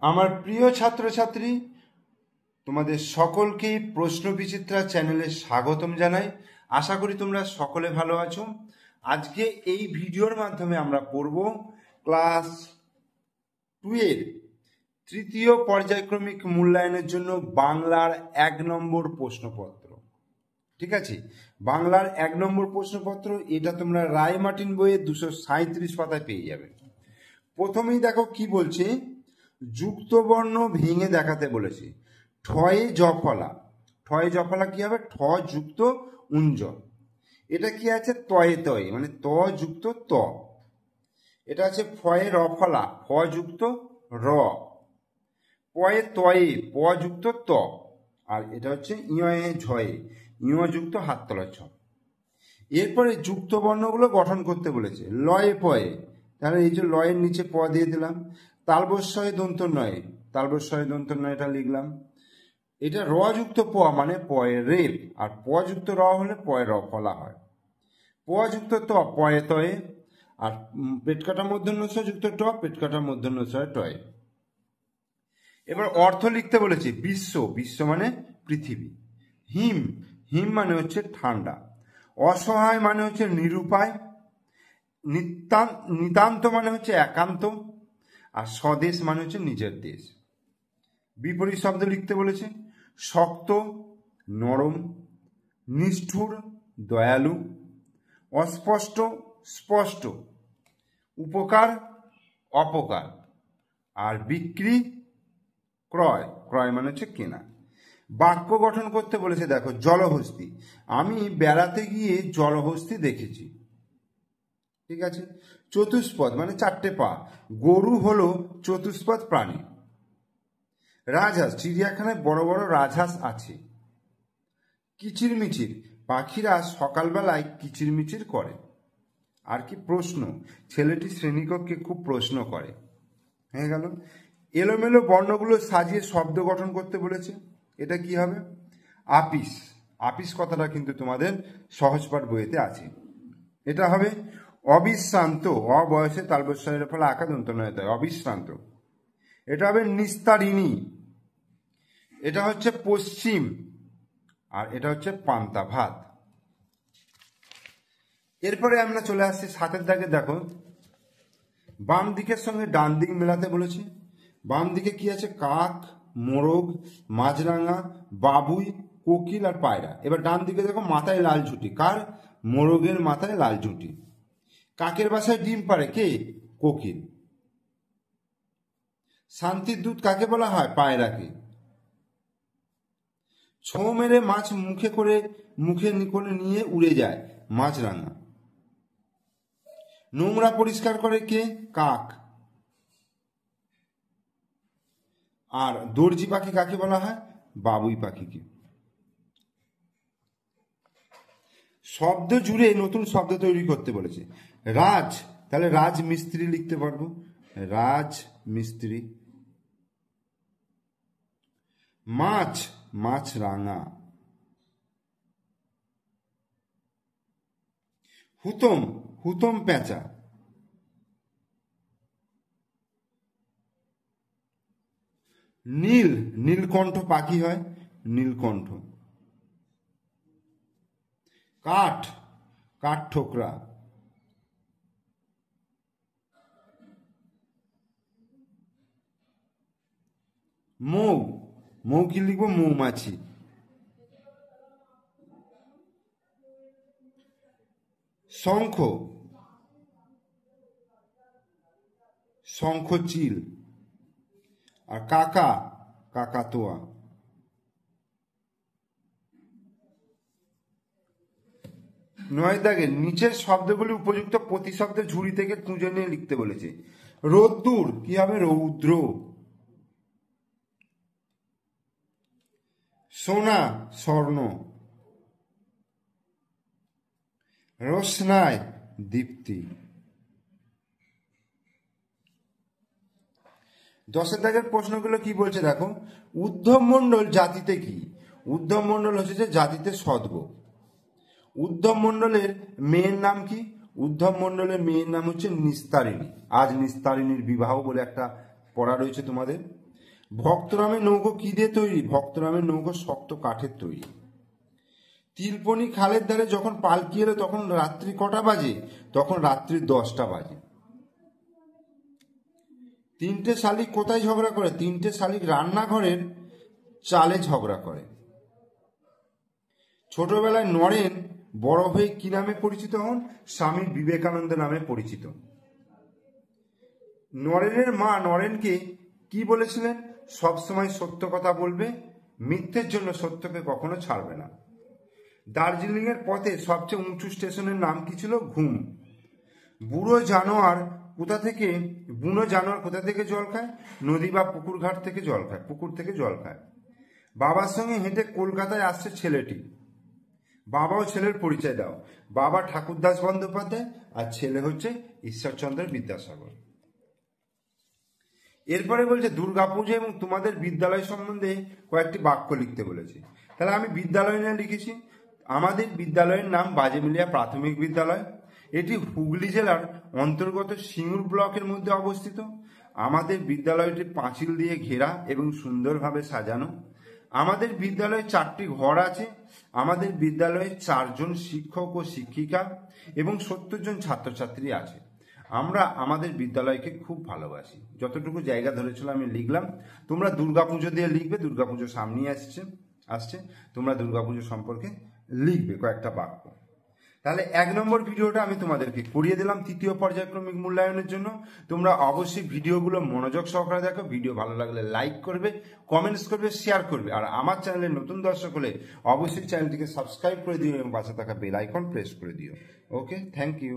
আমার প্রিয় ছাত্রছাত্রী, তোমাদের সকলকেই প্রশ্ন বিচিত্রা চ্যানেলে স্বাগতম জানাই। আশা করি তোমরা সকলে ভালো আছো। আজকে এই ভিডিওর মাধ্যমে আমরা পড়ব ক্লাস 2 এর তৃতীয় পর্যায়ক্রমিক মূল্যায়নের জন্য বাংলার 1 নম্বর প্রশ্নপত্র। ঠিক আছে, বাংলার 1 নম্বর প্রশ্নপত্র, এটা তোমরা রায় মার্টিন বইয়ে 237 পাতায় পেয়ে যাবে। প্রথমেই দেখো কি বলছে, যুক্তবর্ণ ভেঙে দেখাতে বলেছে। ঠয়ে জফলা, ঠয়ে জফলা কি হবে? ঠ যুক্ত উঞ্জ। এটা কি আছে? তয়ে তয়ে, মানে ত যুক্ত ত। এটা আছে ফয়ে রফলা, ফ যুক্ত র। পয়ে তয়ে, প যুক্ত ত। আর এটা হচ্ছে ইয়ে ঝয়ে, ইয় যুক্ত হাততলা ছ। এরপরে যুক্ত বর্ণগুলো গঠন করতে বলেছে। লয়ে পয়ে, তাহলে এই যে লয়ের নিচে প দিয়ে দিলাম। তালবস্যয় দন্ত নয়, তালবস্যয় দন্ত নয় এটা লিখলাম। এটা র যুক্ত প মানে পয়ে রেপ, আর প যুক্ত র হলে পয়ে র ফলা হয়। প যুক্ত ত পয়ে তয়ে, আর পেটকাটা মূর্ধন্য ষ যুক্ত ট, পেটকাটা মূর্ধন্য ষ টয়ে। এবার অর্থ লিখতে বলেছে। বিশ্ব, বিশ্ব মানে পৃথিবী। হিম, হিম মানে হচ্ছে ঠান্ডা। অসহায় মানে হচ্ছে নিরুপায়। নিতান্ত মানে হচ্ছে একান্ত। আর স্বদেশ মানে হচ্ছে নিজের দেশ। বিপরীত শব্দ লিখতে বলেছে। শক্ত, নরম। নিষ্ঠুর, দয়ালু। অস্পষ্ট, স্পষ্ট। উপকার, অপকার। আর বিক্রি, ক্রয়, ক্রয় মানে হচ্ছে কেনা। বাক্য গঠন করতে বলেছে। দেখো, জলহস্তি, আমি বেড়াতে গিয়ে জলহস্তি দেখেছি। ঠিক আছে। চতুষ্পদ মানে 4টে পা, গরু হলো চতুষ্পদ প্রাণী। রাজহাঁস, চিড়িয়াখানায় বড় বড় রাজহাঁস আছে। কিচিরমিচির, পাখিরা সকালবেলায় কিচিরমিচির করে। আর কি? প্রশ্ন, ছেলেটি শ্রেণীকক্ষে খুব প্রশ্ন করে। হয়ে গেল। এলোমেলো বর্ণগুলো সাজিয়ে শব্দ গঠন করতে বলেছে। এটা কি হবে? আপিস, আপিস কথাটা কিন্তু তোমাদের সহজপাঠ বইতে আছে। এটা হবে অবিশ্রান্ত, অ বয়সে তালবস্যের ফলে আকার দন্ত নয়, অবিশ্রান্ত। এটা হবে নিস্তারিণী, এটা হচ্ছে পশ্চিম। আর এটা হচ্ছে পান্তা ভাত। এরপরে আমরা চলে আসছি 7 দাগে। দেখো, বাম দিকের সঙ্গে ডান দিক মেলাতে বলেছে। বাম দিকে কি আছে? কাক, মোরগ, মাছরাঙা, বাবুই, কোকিল আর পায়রা। এবার ডান দিকে দেখো, মাথায় লাল ঝুঁটি। কার? মোরগের মাথায় লাল ঝুঁটি। কাকের বাসায় ডিম পাড়ে কে? কোকিল। শান্তির দূত কাকে বলা হয়? পায়রাকে। ছোঁ মেরে মাছ মুখে করে নিয়ে উড়ে যায়, মাছরাঙা। নোংরা পরিষ্কার করে কে? কাক। আর দর্জি পাখি কাকে বলা হয়? বাবুই পাখিকে। শব্দ জুড়ে নতুন শব্দ তৈরি করতে বলেছে। রাজ, তাহলে রাজমিস্ত্রি লিখতে পারবো, রাজমিস্ত্রি। মাছ, মাছরাঙা। হুতম, হুতম পেঁচা। নীল, নীলকণ্ঠ পাখি হয়, নীলকণ্ঠ। কাঠ, কাঠ ঠোকরা। মৌ, মৌ কি লিখবো? মৌমাছি। শঙ্খ, শঙ্খচিল। আর কাকা, কাকাতোয়া। নয় দাগে নিচের শব্দগুলি উপযুক্ত প্রতিশব্দের ঝুড়ি থেকে খুঁজে নিয়ে লিখতে বলেছে। রোদ্দুর কি হবে? রৌদ্র। সোনা, স্বর্ণ। রোশনায়, দীপ্তি। 10 দাগের প্রশ্নগুলো কি বলছে দেখো। উদ্ধব মণ্ডল জাতিতে কি? উদ্ধব মণ্ডল হচ্ছে যে জাতিতে সদ্গ। উদ্ধব মণ্ডলের মেয়ের নাম কি? উদ্ধব মণ্ডলের মেয়ের নাম হচ্ছে নিস্তারিণী। আজ নিস্তারিণীর বিবাহ বলে একটা পড়া রয়েছে তোমাদের। ভক্তরামের নৌকো কি দিয়ে তৈরি? ভক্তরামের নৌকো শক্ত কাঠের তৈরি। তিলপনি খালের ধারে যখন পালকি এলো তখন রাত্রি কটা বাজে? তখন রাত্রি 10টা বাজে। তিনটে শালিক কোথায় ঝগড়া করে? তিনটে শালিক রান্নাঘরের চালে ঝগড়া করে। ছোটবেলায় নরেন বড় হয়ে কি নামে পরিচিত হন? স্বামী বিবেকানন্দ নামে পরিচিত। নরেনের মা নরেনকে কি বলেছিলেন? সবসময় সত্য কথা বলবে, মিথ্যের জন্য সত্যকে কখনো ছাড়বে না। দার্জিলিং এর পথে সবচেয়ে উঁচু স্টেশনের নাম কি ছিল? ঘুম। বুনো জানোয়ার কোথা থেকে জল খায়? নদী বা পুকুর ঘাট থেকে জল খায়, পুকুর থেকে জল খায়। বাবার সঙ্গে হেঁটে কলকাতায় আসছে ছেলেটি। বাবা ও ছেলের পরিচয় দাও। বাবা ঠাকুরদাস বন্দ্যোপাধ্যায় আর ছেলে হচ্ছে ঈশ্বরচন্দ্র বিদ্যাসাগর। এরপরে বলছে দুর্গাপুজো এবং তোমাদের বিদ্যালয় সম্বন্ধে কয়েকটি বাক্য লিখতে বলেছে। তাহলে আমি বিদ্যালয় নিয়ে লিখেছি। আমাদের বিদ্যালয়ের নাম বাজেমিলিয়া প্রাথমিক বিদ্যালয়। এটি হুগলি জেলার অন্তর্গত সিঙ্গুর ব্লকের মধ্যে অবস্থিত। আমাদের বিদ্যালয়টি পাঁচিল দিয়ে ঘেরা এবং সুন্দরভাবে সাজানো। আমাদের বিদ্যালয়ে 4টি ঘর আছে। আমাদের বিদ্যালয়ে 4 জন শিক্ষক ও শিক্ষিকা এবং 70 জন ছাত্রছাত্রী আছে। আমরা আমাদের বিদ্যালয়কে খুব ভালোবাসি। যতটুকু জায়গা ধরেছিল আমি লিখলাম। তোমরা দুর্গাপুজো দিয়ে লিখবে, দুর্গাপুজো সামনেই আসছে, তোমরা দুর্গাপুজো সম্পর্কে লিখবে কয়েকটা বাক্য। তাহলে 1 নম্বর ভিডিওটা আমি তোমাদেরকে করিয়ে দিলাম তৃতীয় পর্যায়ক্রমিক মূল্যায়নের জন্য। তোমরা অবশ্যই ভিডিওগুলো মনোযোগ সহকারে দেখো। ভিডিও ভালো লাগলে লাইক করবে, কমেন্টস করবে, শেয়ার করবে। আর আমার চ্যানেলে নতুন দর্শক হলে অবশ্যই চ্যানেলটিকে সাবস্ক্রাইব করে দিও এবং পাশে থাকা বেল আইকন প্রেস করে দিও। ওকে, থ্যাংক ইউ।